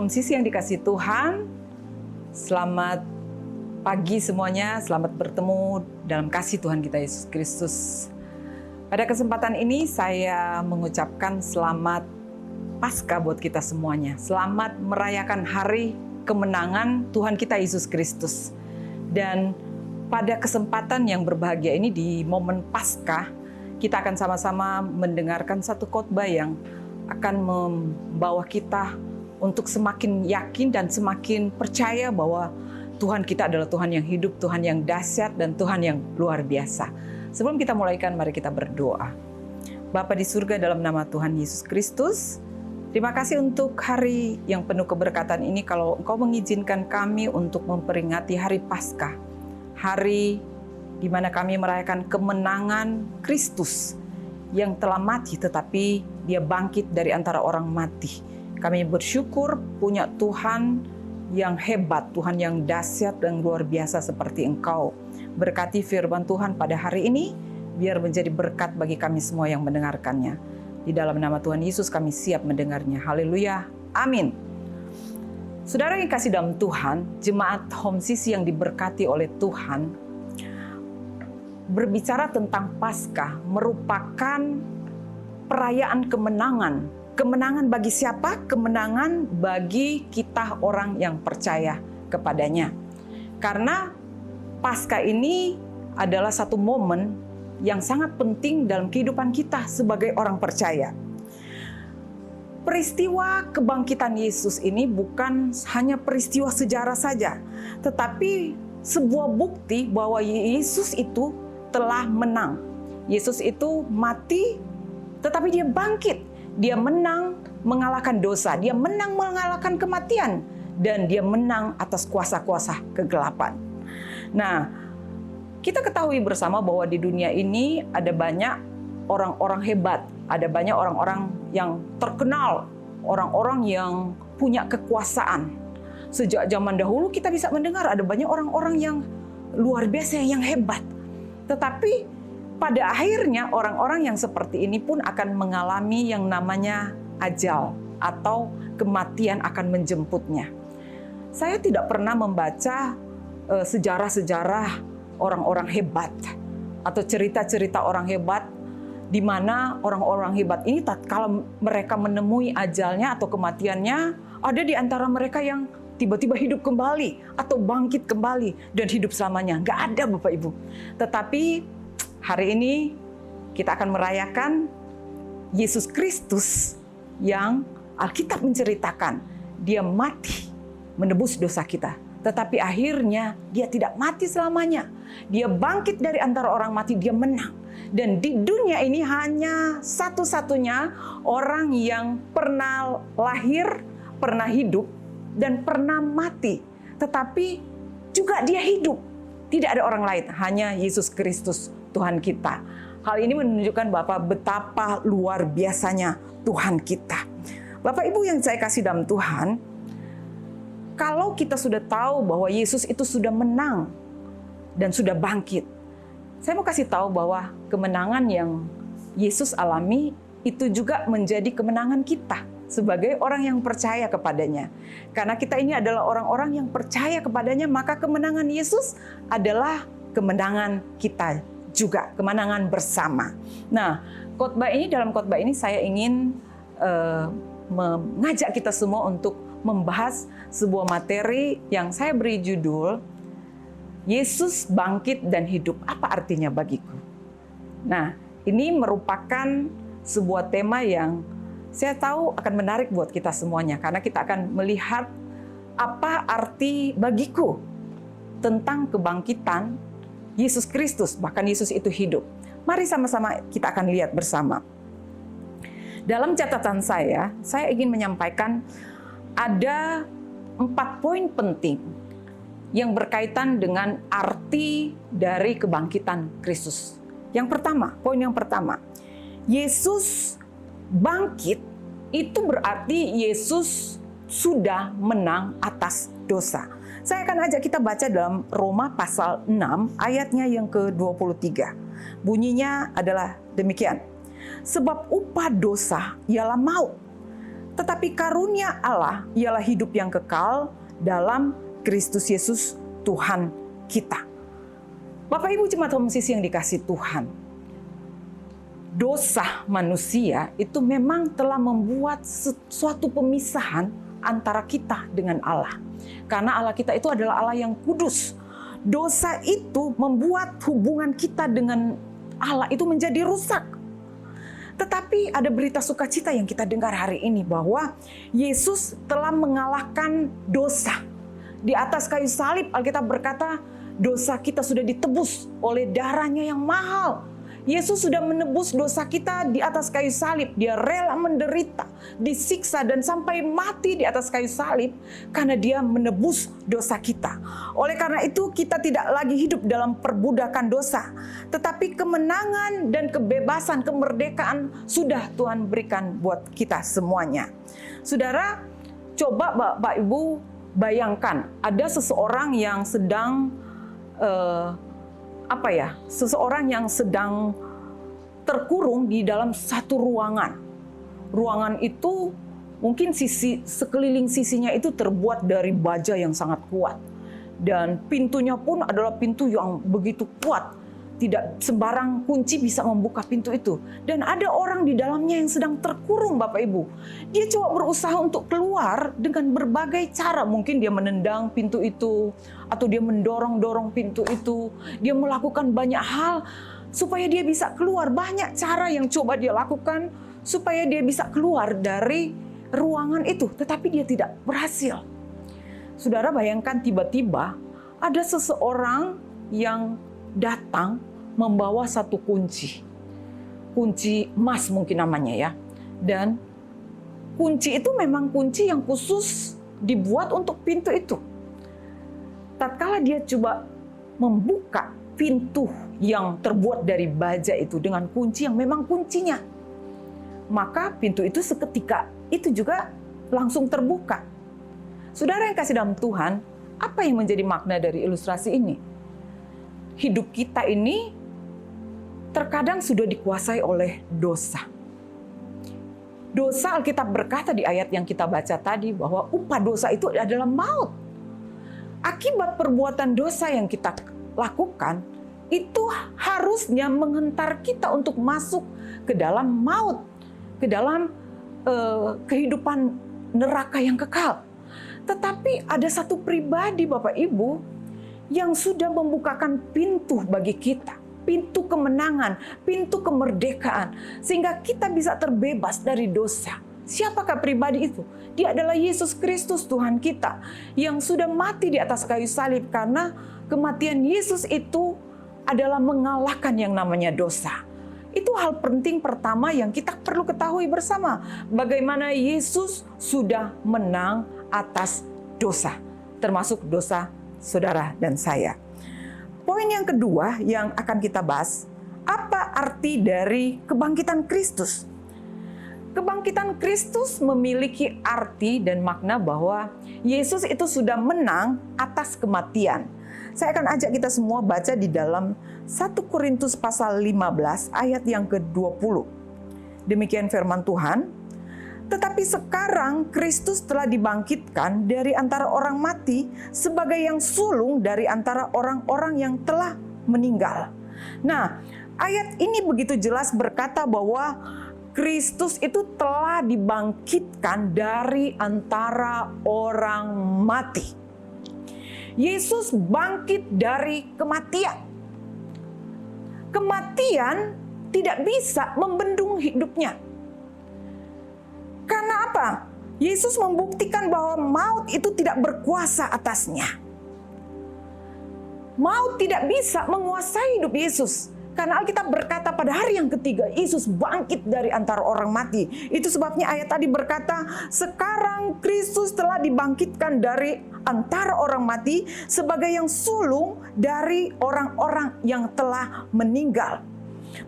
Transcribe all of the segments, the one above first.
Home Sisi yang dikasihi Tuhan, selamat pagi semuanya, selamat bertemu dalam kasih Tuhan kita Yesus Kristus. Pada kesempatan ini saya mengucapkan selamat Paskah buat kita semuanya. Selamat merayakan hari kemenangan Tuhan kita Yesus Kristus. Dan pada kesempatan yang berbahagia ini di momen Paskah, kita akan sama-sama mendengarkan satu khotbah yang akan membawa kita untuk semakin yakin dan semakin percaya bahwa Tuhan kita adalah Tuhan yang hidup, Tuhan yang dahsyat, dan Tuhan yang luar biasa. Sebelum kita mulaikan, mari kita berdoa. Bapa di surga, dalam nama Tuhan Yesus Kristus, terima kasih untuk hari yang penuh keberkatan ini. Kalau Engkau mengizinkan kami untuk memperingati hari Paskah, hari di mana kami merayakan kemenangan Kristus yang telah mati, tetapi Dia bangkit dari antara orang mati. Kami bersyukur punya Tuhan yang hebat, Tuhan yang dahsyat dan luar biasa seperti Engkau. Berkati firman Tuhan pada hari ini, biar menjadi berkat bagi kami semua yang mendengarkannya. Di dalam nama Tuhan Yesus kami siap mendengarnya. Haleluya. Amin. Saudara yang kasih dalam Tuhan, jemaat Home Sisi yang diberkati oleh Tuhan, berbicara tentang Paskah merupakan perayaan kemenangan. Kemenangan bagi siapa? Kemenangan bagi kita orang yang percaya kepadanya. Karena Paskah ini adalah satu momen yang sangat penting dalam kehidupan kita sebagai orang percaya. Peristiwa kebangkitan Yesus ini bukan hanya peristiwa sejarah saja, tetapi sebuah bukti bahwa Yesus itu telah menang. Yesus itu mati, tetapi Dia bangkit. Dia menang mengalahkan dosa, Dia menang mengalahkan kematian, dan Dia menang atas kuasa-kuasa kegelapan. Nah, kita ketahui bersama bahwa di dunia ini ada banyak orang-orang hebat, ada banyak orang-orang yang terkenal, orang-orang yang punya kekuasaan. Sejak zaman dahulu kita bisa mendengar ada banyak orang-orang yang luar biasa, yang hebat. Tetapi pada akhirnya orang-orang yang seperti ini pun akan mengalami yang namanya ajal atau kematian akan menjemputnya. Saya tidak pernah membaca sejarah-sejarah orang-orang hebat atau cerita-cerita orang hebat di mana orang-orang hebat ini tatkala mereka menemui ajalnya atau kematiannya, ada di antara mereka yang tiba-tiba hidup kembali atau bangkit kembali dan hidup selamanya. Nggak ada Bapak Ibu. Tetapi hari ini kita akan merayakan Yesus Kristus yang Alkitab menceritakan Dia mati menebus dosa kita. Tetapi akhirnya Dia tidak mati selamanya. Dia bangkit dari antara orang mati, Dia menang. Dan di dunia ini hanya satu-satunya orang yang pernah lahir, pernah hidup, dan pernah mati. Tetapi juga Dia hidup. Tidak ada orang lain, hanya Yesus Kristus Tuhan kita. Hal ini menunjukkan betapa luar biasanya Tuhan kita. Bapak Ibu yang saya kasih dalam Tuhan, kalau kita sudah tahu bahwa Yesus itu sudah menang dan sudah bangkit, saya mau kasih tahu bahwa kemenangan yang Yesus alami itu juga menjadi kemenangan kita sebagai orang yang percaya kepadanya. Karena kita ini adalah orang-orang yang percaya kepadanya, maka kemenangan Yesus adalah kemenangan kita juga, kemenangan bersama. Nah, dalam khotbah ini saya ingin mengajak kita semua untuk membahas sebuah materi yang saya beri judul Yesus bangkit dan hidup. Apa artinya bagiku? Nah, ini merupakan sebuah tema yang saya tahu akan menarik buat kita semuanya, karena kita akan melihat apa arti bagiku tentang kebangkitan Yesus Kristus, bahkan Yesus itu hidup. Mari sama-sama kita akan lihat bersama. Dalam catatan saya ingin menyampaikan ada 4 poin penting yang berkaitan dengan arti dari kebangkitan Kristus. Poin yang pertama, Yesus bangkit itu berarti Yesus sudah menang atas dosa. Saya akan ajak kita baca dalam Roma pasal 6 ayatnya yang ke-23. Bunyinya adalah demikian. Sebab upah dosa ialah maut. Tetapi karunia Allah ialah hidup yang kekal dalam Kristus Yesus Tuhan kita. Bapak Ibu jemaat HomeCC yang dikasihi Tuhan, dosa manusia itu memang telah membuat suatu pemisahan antara kita dengan Allah. Karena Allah kita itu adalah Allah yang kudus. Dosa itu membuat hubungan kita dengan Allah itu menjadi rusak. Tetapi ada berita sukacita yang kita dengar hari ini bahwa Yesus telah mengalahkan dosa. Di atas kayu salib Alkitab berkata, dosa kita sudah ditebus oleh darahnya yang mahal. Yesus sudah menebus dosa kita di atas kayu salib. Dia rela menderita, disiksa dan sampai mati di atas kayu salib karena dia menebus dosa kita. Oleh karena itu kita tidak lagi hidup dalam perbudakan dosa, tetapi kemenangan dan kebebasan, kemerdekaan sudah Tuhan berikan buat kita semuanya. Saudara, coba Bapak Ibu bayangkan ada seseorang yang sedang seseorang yang sedang terkurung di dalam satu ruangan. Ruangan itu mungkin sekeliling sisinya itu terbuat dari baja yang sangat kuat. Dan pintunya pun adalah pintu yang begitu kuat. Tidak sembarang kunci bisa membuka pintu itu. Dan ada orang di dalamnya yang sedang terkurung, Bapak Ibu. Dia coba berusaha untuk keluar dengan berbagai cara. Mungkin dia menendang pintu itu, atau dia mendorong-dorong pintu itu. Dia melakukan banyak hal supaya dia bisa keluar. Banyak cara yang coba dia lakukan supaya dia bisa keluar dari ruangan itu. Tetapi dia tidak berhasil. Saudara bayangkan tiba-tiba ada seseorang yang datang membawa satu kunci. Kunci emas mungkin namanya ya. Dan kunci itu memang kunci yang khusus dibuat untuk pintu itu. Tatkala dia coba membuka pintu yang terbuat dari baja itu dengan kunci yang memang kuncinya, maka pintu itu seketika itu juga langsung terbuka. Saudara yang kasih dalam Tuhan, apa yang menjadi makna dari ilustrasi ini? Hidup kita ini terkadang sudah dikuasai oleh dosa. Dosa, Alkitab berkata di ayat yang kita baca tadi bahwa upah dosa itu adalah maut. Akibat perbuatan dosa yang kita lakukan itu harusnya menghentar kita untuk masuk ke dalam maut, ke dalam kehidupan neraka yang kekal. Tetapi ada satu pribadi Bapak Ibu yang sudah membukakan pintu bagi kita, pintu kemenangan, pintu kemerdekaan, sehingga kita bisa terbebas dari dosa. Siapakah pribadi itu? Dia adalah Yesus Kristus Tuhan kita yang sudah mati di atas kayu salib, karena kematian Yesus itu adalah mengalahkan yang namanya dosa. Itu hal penting pertama yang kita perlu ketahui bersama. Bagaimana Yesus sudah menang atas dosa, termasuk dosa saudara dan saya. Poin yang kedua yang akan kita bahas, apa arti dari kebangkitan Kristus? Kebangkitan Kristus memiliki arti dan makna bahwa Yesus itu sudah menang atas kematian. Saya akan ajak kita semua baca di dalam 1 Korintus pasal 15 ayat yang ke-20. Demikian firman Tuhan. Tetapi sekarang Kristus telah dibangkitkan dari antara orang mati sebagai yang sulung dari antara orang-orang yang telah meninggal. Nah, ayat ini begitu jelas berkata bahwa Kristus itu telah dibangkitkan dari antara orang mati. Yesus bangkit dari kematian. Kematian tidak bisa membendung hidupnya. Karena apa? Yesus membuktikan bahwa maut itu tidak berkuasa atasnya. Maut tidak bisa menguasai hidup Yesus. Karena Alkitab berkata pada hari yang ketiga, Yesus bangkit dari antara orang mati. Itu sebabnya ayat tadi berkata, sekarang Kristus telah dibangkitkan dari antara orang mati sebagai yang sulung dari orang-orang yang telah meninggal.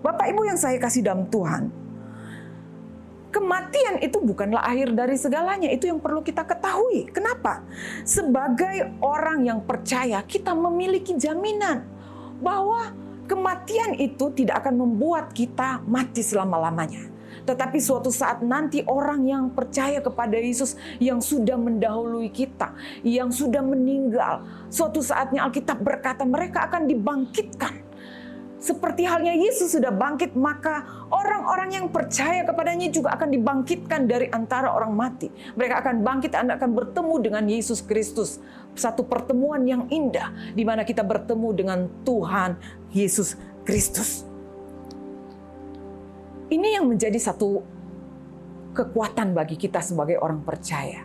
Bapak Ibu yang saya kasih dalam Tuhan, kematian itu bukanlah akhir dari segalanya. Itu yang perlu kita ketahui. Kenapa? Sebagai orang yang percaya, kita memiliki jaminan bahwa kematian itu tidak akan membuat kita mati selama-lamanya. Tetapi suatu saat nanti orang yang percaya kepada Yesus yang sudah mendahului kita, yang sudah meninggal, suatu saatnya Alkitab berkata mereka akan dibangkitkan. Seperti halnya Yesus sudah bangkit, maka orang-orang yang percaya kepadanya juga akan dibangkitkan dari antara orang mati. Mereka akan bangkit dan akan bertemu dengan Yesus Kristus. Satu pertemuan yang indah, di mana kita bertemu dengan Tuhan Yesus Kristus. Ini yang menjadi satu kekuatan bagi kita sebagai orang percaya.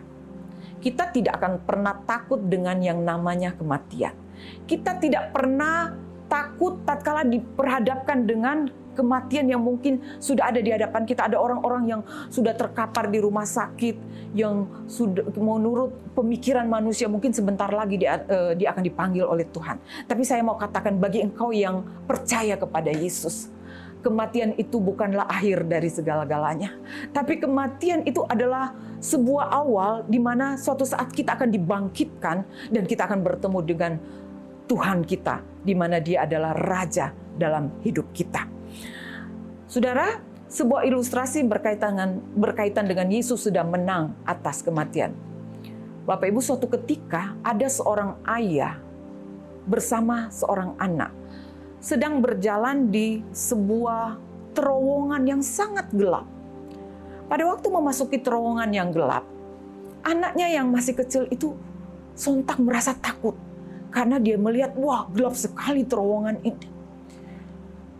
Kita tidak akan pernah takut dengan yang namanya kematian. Kita tidak pernah takut tatkala diperhadapkan dengan kematian yang mungkin sudah ada di hadapan kita. Ada orang-orang yang sudah terkapar di rumah sakit, yang sudah menurut pemikiran manusia mungkin sebentar lagi dia akan dipanggil oleh Tuhan. Tapi saya mau katakan bagi engkau yang percaya kepada Yesus, kematian itu bukanlah akhir dari segala-galanya. Tapi kematian itu adalah sebuah awal di mana suatu saat kita akan dibangkitkan dan kita akan bertemu dengan Tuhan kita, di mana Dia adalah Raja dalam hidup kita. Saudara, sebuah ilustrasi berkaitan dengan Yesus sudah menang atas kematian. Bapak Ibu, suatu ketika ada seorang ayah bersama seorang anak sedang berjalan di sebuah terowongan yang sangat gelap. Pada waktu memasuki terowongan yang gelap, anaknya yang masih kecil itu sontak merasa takut. Karena dia melihat, wah gelap sekali terowongan ini.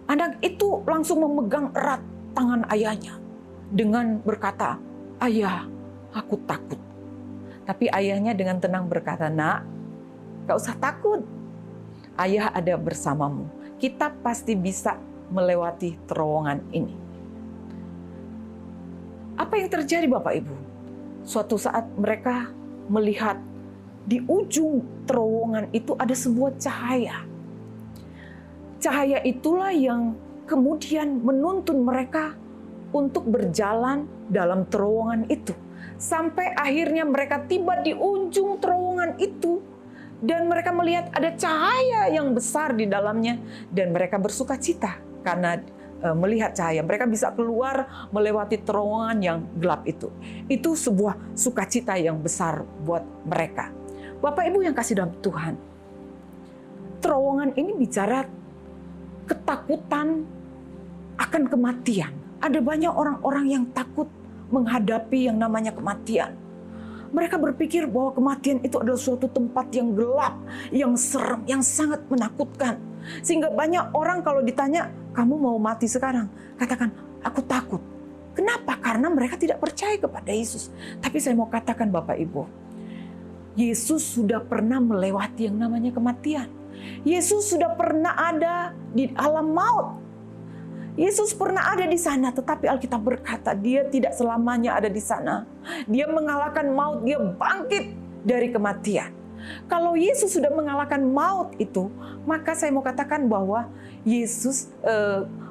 Anak itu langsung memegang erat tangan ayahnya dengan berkata, "Ayah, aku takut." Tapi ayahnya dengan tenang berkata, "Nak, gak usah takut. Ayah ada bersamamu. Kita pasti bisa melewati terowongan ini." Apa yang terjadi Bapak Ibu? Suatu saat mereka melihat di ujung terowongan itu ada sebuah cahaya. Cahaya itulah yang kemudian menuntun mereka untuk berjalan dalam terowongan itu. Sampai akhirnya mereka tiba di ujung terowongan itu. Dan mereka melihat ada cahaya yang besar di dalamnya. Dan mereka bersuka cita karena melihat cahaya. Mereka bisa keluar melewati terowongan yang gelap itu. Itu sebuah sukacita yang besar buat mereka. Bapak Ibu yang kasih dalam Tuhan, terowongan ini bicara ketakutan akan kematian. Ada banyak orang-orang yang takut menghadapi yang namanya kematian. Mereka berpikir bahwa kematian itu adalah suatu tempat yang gelap, yang serem, yang sangat menakutkan. Sehingga banyak orang kalau ditanya, "Kamu mau mati sekarang?" Katakan, "Aku takut." Kenapa? Karena mereka tidak percaya kepada Yesus. Tapi saya mau katakan Bapak Ibu, Yesus sudah pernah melewati yang namanya kematian. Yesus sudah pernah ada di alam maut. Yesus pernah ada di sana, tetapi Alkitab berkata dia tidak selamanya ada di sana. Dia mengalahkan maut, dia bangkit dari kematian. Kalau Yesus sudah mengalahkan maut itu, maka saya mau katakan bahwa Yesus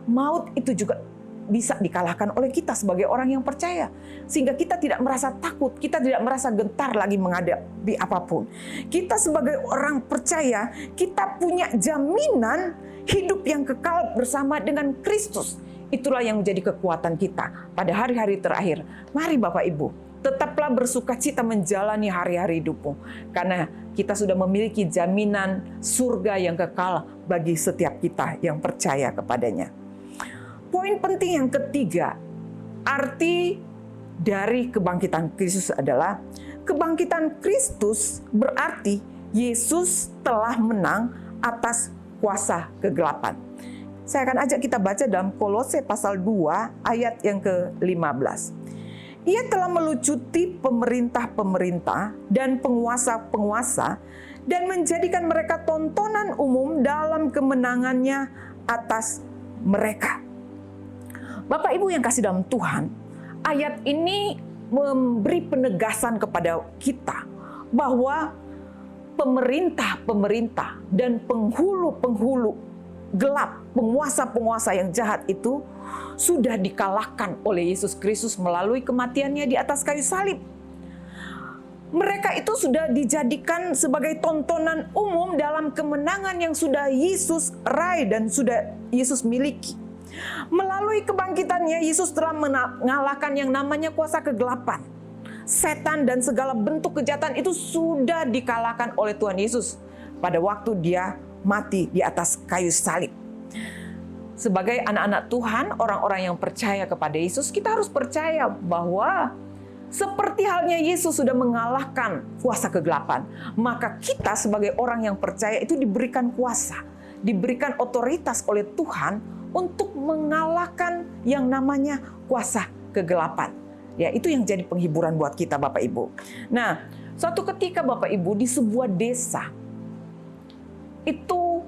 maut itu juga bisa dikalahkan oleh kita sebagai orang yang percaya. Sehingga kita tidak merasa takut, kita tidak merasa gentar lagi menghadapi apapun. Kita sebagai orang percaya, kita punya jaminan hidup yang kekal bersama dengan Kristus. Itulah yang menjadi kekuatan kita pada hari-hari terakhir. Mari Bapak Ibu, tetaplah bersukacita menjalani hari-hari hidupmu. Karena kita sudah memiliki jaminan surga yang kekal bagi setiap kita yang percaya kepadanya. Poin penting yang ketiga, arti dari kebangkitan Kristus adalah kebangkitan Kristus berarti Yesus telah menang atas kuasa kegelapan. Saya akan ajak kita baca dalam Kolose pasal 2 ayat yang ke-15. Ia telah melucuti pemerintah-pemerintah dan penguasa-penguasa dan menjadikan mereka tontonan umum dalam kemenangannya atas mereka. Bapak Ibu yang kasih dalam Tuhan, ayat ini memberi penegasan kepada kita bahwa pemerintah-pemerintah dan penghulu-penghulu gelap, penguasa-penguasa yang jahat itu sudah dikalahkan oleh Yesus Kristus melalui kematiannya di atas kayu salib. Mereka itu sudah dijadikan sebagai tontonan umum dalam kemenangan yang sudah Yesus raih dan sudah Yesus miliki. Melalui kebangkitannya, Yesus telah mengalahkan yang namanya kuasa kegelapan. Setan dan segala bentuk kejahatan itu sudah dikalahkan oleh Tuhan Yesus pada waktu dia mati di atas kayu salib. Sebagai anak-anak Tuhan, orang-orang yang percaya kepada Yesus, kita harus percaya bahwa seperti halnya Yesus sudah mengalahkan kuasa kegelapan, maka kita sebagai orang yang percaya itu diberikan kuasa, diberikan otoritas oleh Tuhan untuk mengalahkan yang namanya kuasa kegelapan. Ya, itu yang jadi penghiburan buat kita Bapak Ibu. Nah, suatu ketika Bapak Ibu di sebuah desa itu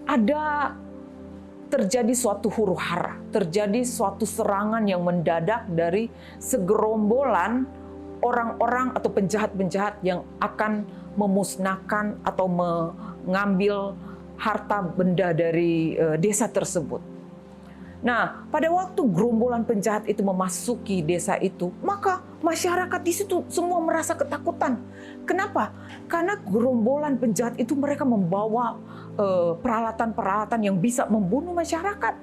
ada terjadi suatu huru-hara, terjadi suatu serangan yang mendadak dari segerombolan orang-orang atau penjahat-penjahat yang akan memusnahkan atau mengambil harta benda dari desa tersebut. Nah, pada waktu gerombolan penjahat itu memasuki desa itu, maka masyarakat di situ semua merasa ketakutan. Kenapa? Karena gerombolan penjahat itu mereka membawa peralatan-peralatan yang bisa membunuh masyarakat.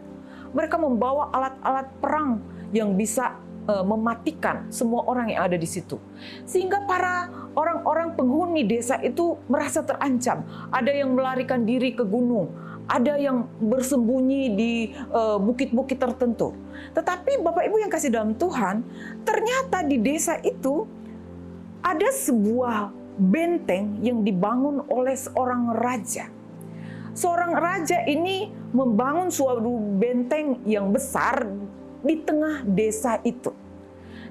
Mereka membawa alat-alat perang yang bisa mematikan semua orang yang ada di situ. Sehingga para orang-orang penghuni desa itu merasa terancam. Ada yang melarikan diri ke gunung, ada yang bersembunyi di bukit-bukit tertentu. Tetapi Bapak Ibu yang kasih dalam Tuhan, ternyata di desa itu ada sebuah benteng yang dibangun oleh seorang raja. Seorang raja ini membangun suatu benteng yang besar di tengah desa itu.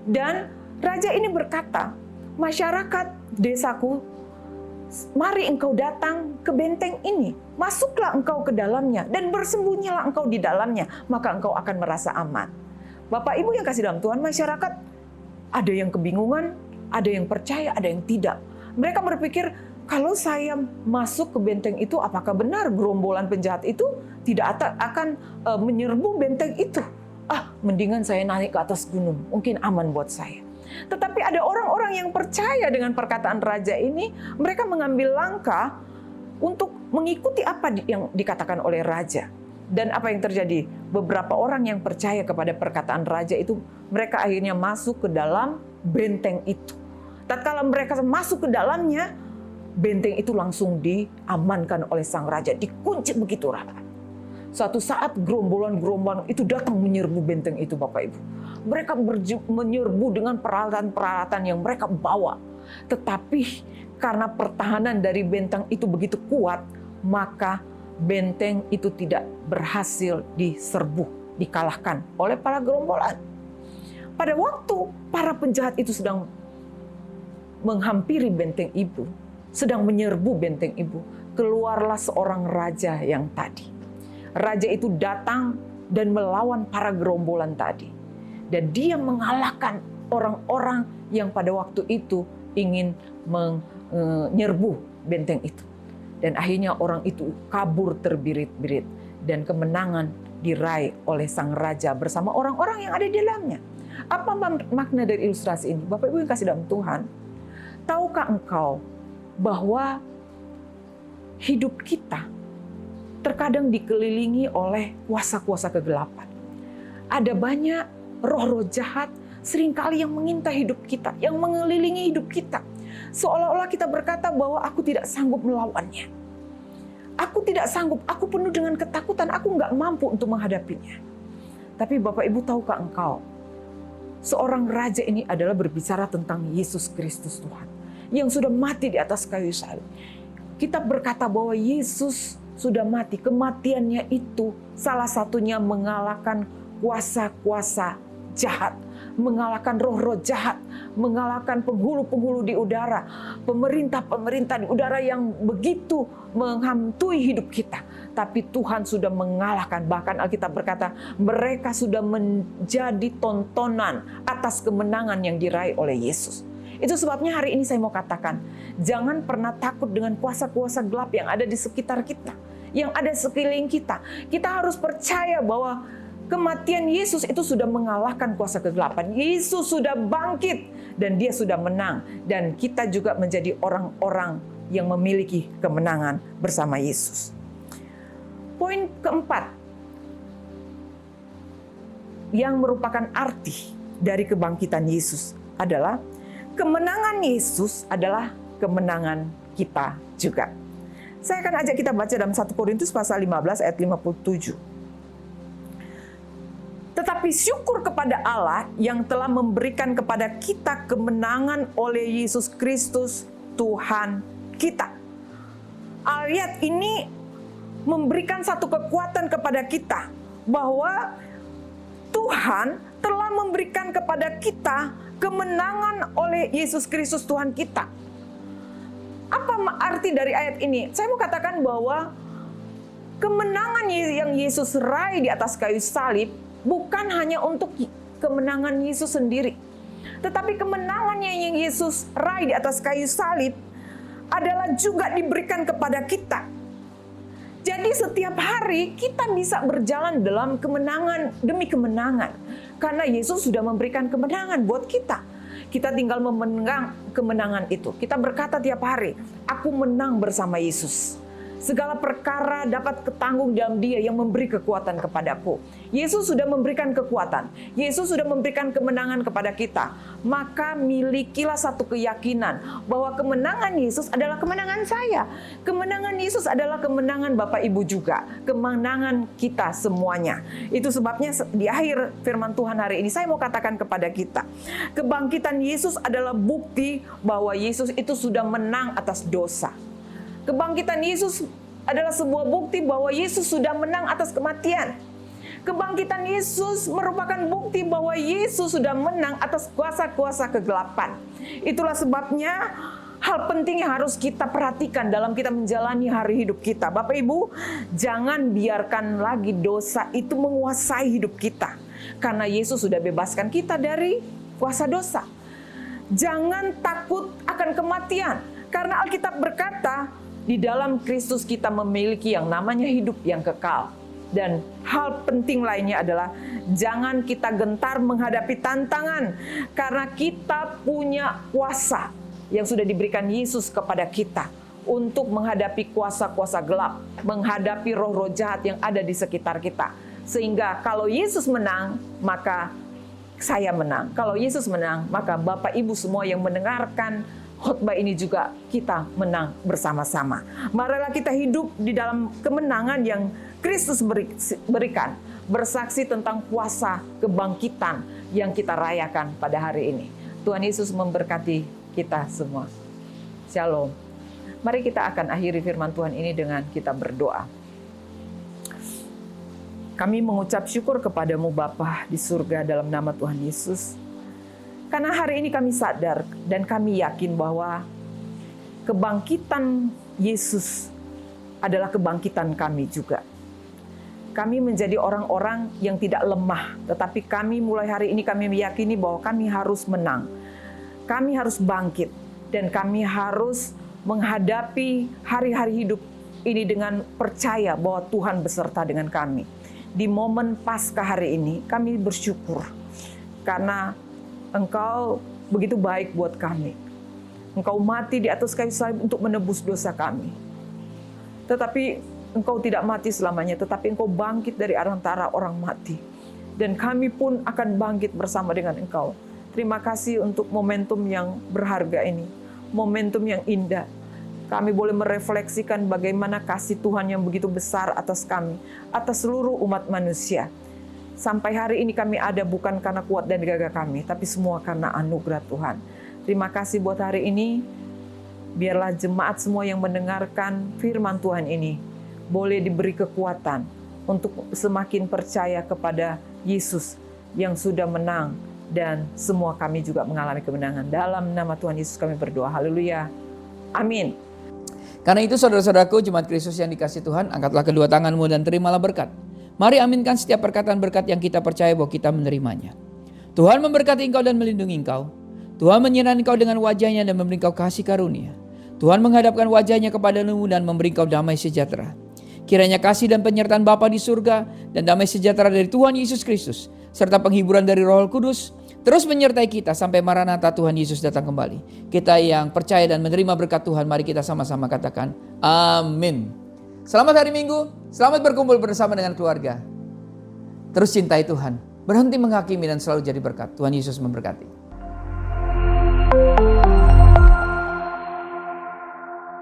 Dan raja ini berkata, masyarakat desaku, mari engkau datang ke benteng ini, masuklah engkau ke dalamnya, dan bersembunyilah engkau di dalamnya, maka engkau akan merasa aman. Bapak Ibu yang kasih dalam Tuhan, masyarakat ada yang kebingungan, ada yang percaya, ada yang tidak. Mereka berpikir, kalau saya masuk ke benteng itu, apakah benar gerombolan penjahat itu tidak akan menyerbu benteng itu? Mendingan saya naik ke atas gunung, mungkin aman buat saya. Tetapi ada orang-orang yang percaya dengan perkataan raja ini, mereka mengambil langkah untuk mengikuti apa yang dikatakan oleh raja. Dan apa yang terjadi? Beberapa orang yang percaya kepada perkataan raja itu, mereka akhirnya masuk ke dalam benteng itu. Tatkala mereka masuk ke dalamnya, benteng itu langsung diamankan oleh sang raja, dikunci begitu rapat. Suatu saat gerombolan-gerombolan itu datang menyerbu benteng itu Bapak Ibu. Mereka menyerbu dengan peralatan-peralatan yang mereka bawa. Tetapi karena pertahanan dari benteng itu begitu kuat, maka benteng itu tidak berhasil diserbu, dikalahkan oleh para gerombolan. Pada waktu para penjahat itu sedang menghampiri benteng itu, sedang menyerbu benteng itu, keluarlah seorang raja yang tadi. Raja itu datang dan melawan para gerombolan tadi. Dan dia mengalahkan orang-orang yang pada waktu itu ingin menyerbu benteng itu. Dan akhirnya orang itu kabur terbirit-birit. Dan kemenangan diraih oleh sang raja bersama orang-orang yang ada di dalamnya. Apa makna dari ilustrasi ini? Bapak Ibu yang kasih dalam Tuhan, tahukah engkau bahwa hidup kita terkadang dikelilingi oleh kuasa-kuasa kegelapan. Ada banyak roh-roh jahat seringkali yang mengintai hidup kita, yang mengelilingi hidup kita. Seolah-olah kita berkata bahwa aku tidak sanggup melawannya. Aku tidak sanggup, aku penuh dengan ketakutan, aku nggak mampu untuk menghadapinya. Tapi Bapak Ibu, tahukah engkau, seorang raja ini adalah berbicara tentang Yesus Kristus Tuhan, yang sudah mati di atas kayu salib. Kita berkata bahwa Yesus sudah mati. Kematiannya itu salah satunya mengalahkan kuasa-kuasa jahat, mengalahkan roh-roh jahat, mengalahkan penghulu-penghulu di udara, pemerintah-pemerintah di udara yang begitu menghantui hidup kita. Tapi Tuhan sudah mengalahkan. Bahkan Alkitab berkata, mereka sudah menjadi tontonan atas kemenangan yang diraih oleh Yesus. Itu sebabnya hari ini saya mau katakan, jangan pernah takut dengan kuasa-kuasa gelap yang ada di sekitar kita, yang ada sekeliling kita. Kita harus percaya bahwa kematian Yesus itu sudah mengalahkan kuasa kegelapan. Yesus sudah bangkit dan dia sudah menang. Dan kita juga menjadi orang-orang yang memiliki kemenangan bersama Yesus. Poin keempat, yang merupakan arti dari kebangkitan Yesus adalah kemenangan Yesus adalah kemenangan kita juga. Saya akan ajak kita baca dalam 1 Korintus pasal 15 ayat 57. Tetapi syukur kepada Allah yang telah memberikan kepada kita kemenangan oleh Yesus Kristus Tuhan kita. Ayat ini memberikan satu kekuatan kepada kita bahwa Tuhan telah memberikan kepada kita kemenangan oleh Yesus Kristus Tuhan kita. Apa arti dari ayat ini? Saya mau katakan bahwa kemenangan yang Yesus raih di atas kayu salib bukan hanya untuk kemenangan Yesus sendiri. Tetapi kemenangan yang Yesus raih di atas kayu salib adalah juga diberikan kepada kita. Jadi setiap hari kita bisa berjalan dalam kemenangan demi kemenangan. Karena Yesus sudah memberikan kemenangan buat kita. Kita tinggal memegang kemenangan itu. Kita berkata tiap hari, aku menang bersama Yesus. Segala perkara dapat ketanggung dalam Dia yang memberi kekuatan kepadaku. Yesus sudah memberikan kekuatan. Yesus sudah memberikan kemenangan kepada kita. Maka milikilah satu keyakinan bahwa kemenangan Yesus adalah kemenangan saya. Kemenangan Yesus adalah kemenangan Bapak Ibu juga. Kemenangan kita semuanya. Itu sebabnya di akhir firman Tuhan hari ini saya mau katakan kepada kita. Kebangkitan Yesus adalah bukti bahwa Yesus itu sudah menang atas dosa. Kebangkitan Yesus adalah sebuah bukti bahwa Yesus sudah menang atas kematian. Kebangkitan Yesus merupakan bukti bahwa Yesus sudah menang atas kuasa-kuasa kegelapan. Itulah sebabnya hal penting yang harus kita perhatikan dalam kita menjalani hari hidup kita. Bapak Ibu, jangan biarkan lagi dosa itu menguasai hidup kita. Karena Yesus sudah bebaskan kita dari kuasa dosa. Jangan takut akan kematian. Karena Alkitab berkata, di dalam Kristus kita memiliki yang namanya hidup yang kekal. Dan hal penting lainnya adalah jangan kita gentar menghadapi tantangan. Karena kita punya kuasa yang sudah diberikan Yesus kepada kita. Untuk menghadapi kuasa-kuasa gelap. Menghadapi roh-roh jahat yang ada di sekitar kita. Sehingga kalau Yesus menang, maka saya menang. Kalau Yesus menang, maka Bapak Ibu semua yang mendengarkan khotbah ini juga kita menang bersama-sama. Marilah kita hidup di dalam kemenangan yang Kristus berikan. Bersaksi tentang kuasa kebangkitan yang kita rayakan pada hari ini. Tuhan Yesus memberkati kita semua. Shalom. Mari kita akan akhiri firman Tuhan ini dengan kita berdoa. Kami mengucap syukur kepadamu Bapa di surga dalam nama Tuhan Yesus. Karena hari ini kami sadar dan kami yakin bahwa kebangkitan Yesus adalah kebangkitan kami juga. Kami menjadi orang-orang yang tidak lemah, tetapi kami mulai hari ini kami meyakini bahwa kami harus menang. Kami harus bangkit dan kami harus menghadapi hari-hari hidup ini dengan percaya bahwa Tuhan beserta dengan kami. Di momen Paskah hari ini kami bersyukur karena Engkau begitu baik buat kami. Engkau mati di atas kayu salib untuk menebus dosa kami. Tetapi Engkau tidak mati selamanya, tetapi Engkau bangkit dari antara orang mati. Dan kami pun akan bangkit bersama dengan Engkau. Terima kasih untuk momentum yang berharga ini. Momentum yang indah. Kami boleh merefleksikan bagaimana kasih Tuhan yang begitu besar atas kami, atas seluruh umat manusia. Sampai hari ini kami ada bukan karena kuat dan gagah kami, tapi semua karena anugerah Tuhan. Terima kasih buat hari ini. Biarlah jemaat semua yang mendengarkan firman Tuhan ini boleh diberi kekuatan untuk semakin percaya kepada Yesus yang sudah menang. Dan semua kami juga mengalami kemenangan. Dalam nama Tuhan Yesus kami berdoa. Haleluya. Amin. Karena itu saudara-saudaraku, jemaat Kristus yang dikasihi Tuhan, angkatlah kedua tanganmu dan terimalah berkat. Mari aminkan setiap perkataan berkat yang kita percaya bahwa kita menerimanya. Tuhan memberkati engkau dan melindungi engkau. Tuhan menyertai engkau dengan wajahnya dan memberi engkau kasih karunia. Tuhan menghadapkan wajahnya kepadamu dan memberi engkau damai sejahtera. Kiranya kasih dan penyertaan Bapa di surga dan damai sejahtera dari Tuhan Yesus Kristus serta penghiburan dari Roh Kudus terus menyertai kita sampai Maranatha Tuhan Yesus datang kembali. Kita yang percaya dan menerima berkat Tuhan, mari kita sama-sama katakan amin. Selamat hari Minggu, selamat berkumpul bersama dengan keluarga. Terus cintai Tuhan, Berhenti menghakimi dan selalu jadi berkat. Tuhan Yesus memberkati.